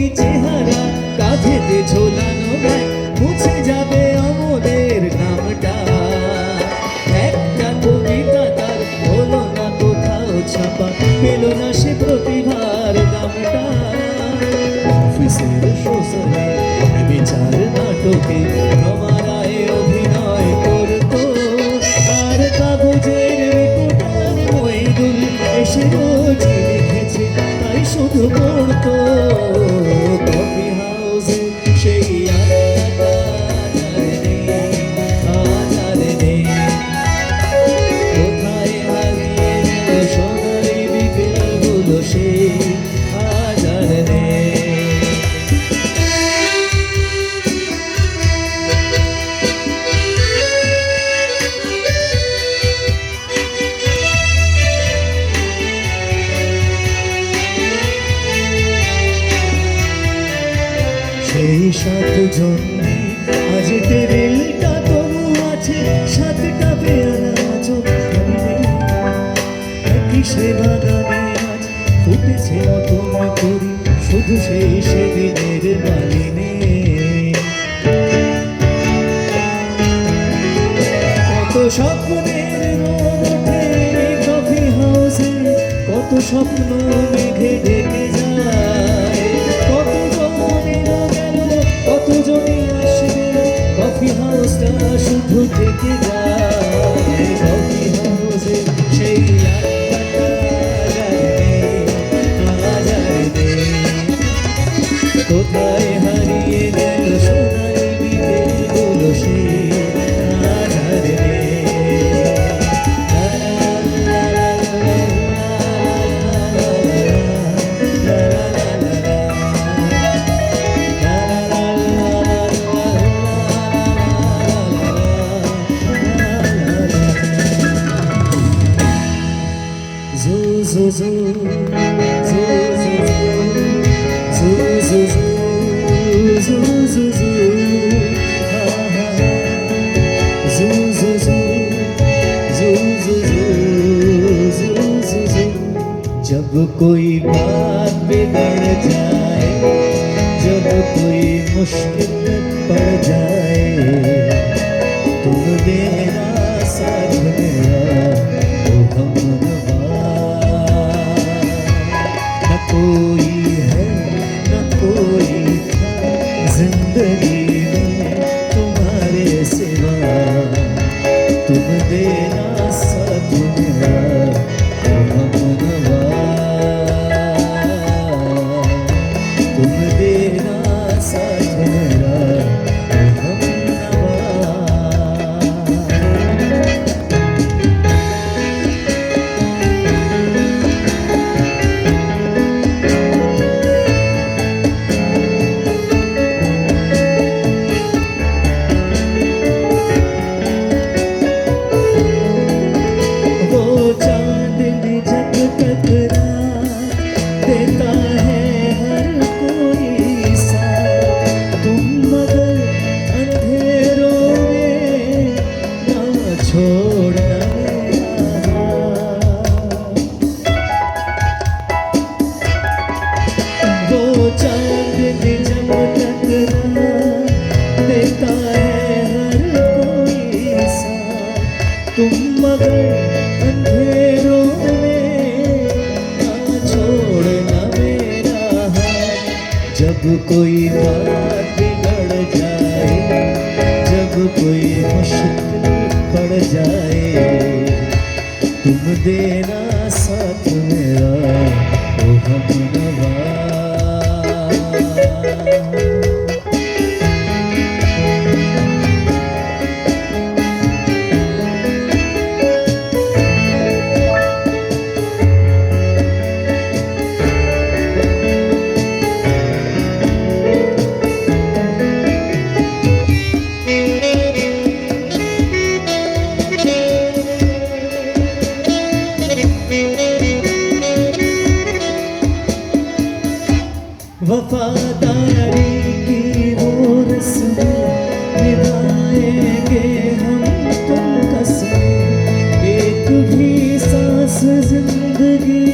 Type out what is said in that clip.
ওই চেহারা, কাঁধেতে ঝোলানো ব্যাগ, মুছে যাবে অমলের নামটা। একটা কবিতা তার হলো না কোথাও ছাপা, পেল না সে প্রতিভার দামটা। অফিসের শোষণে বিচার নাটকে রমারায় অভিনয় করতো, আর কাগজের রিপোর্টার মইদুল এসে রোজই লিখেছে তাই শুধু পড়তো। কফি হাউসে সেই আড্ডাটা আজ আর নেই। কোথায় হারিয়ে গেল সোনালি বিকেলগুলো, সেই আজ আর নেই। সেই 7 জন আজ টেবিলটা তবু আছে, 7টা পেয়ারা চোখে। একই সে বাগানে আজ ফুটেছে নতুন করি, শুধু সেই সেদিনের মালিনে। কত স্বপ্নের রোদ ওঠে কফি হাউসে, কত স্বপ্ন মেঘে ঢেকে যায়। কতজনই আসবে, কফি হাউসটা শুধু থেকে যায়। কফি হাউসে সেই আড্ডাটা আজ আর নেই। কোথায় হারিয়ে গেল সোনালি বিকেলগুলো, সেই আজ আর নেই। Zoo, zoo, zoo, zoo, zoo, zoo, zoo, zoo, zoo, zoo, zoo, zoo. जब कोई बात बिगड़ जाए, जब कोई मुश्किल पड़ जाए, तुम देना साथ मेरा ओ हमनवा। न कोई है न कोई था जिंदगी में तुम्हारे सिवा, तुम देना साथ मेरा ओ हमनवा। तुम देना साथ मेरा ओ हमनवा। तुम मगर अंधेरों में ना छोड़ना मेरा हाथ। जब कोई बात बिगड़ जाए, जब कोई मुश्किल पड़ जाए, तुम देना साथ मेरा ओ हमनवा। वफादारी की वो रस्में निभाएंगे हम तुम कसमें, एक भी सांस जिंदगी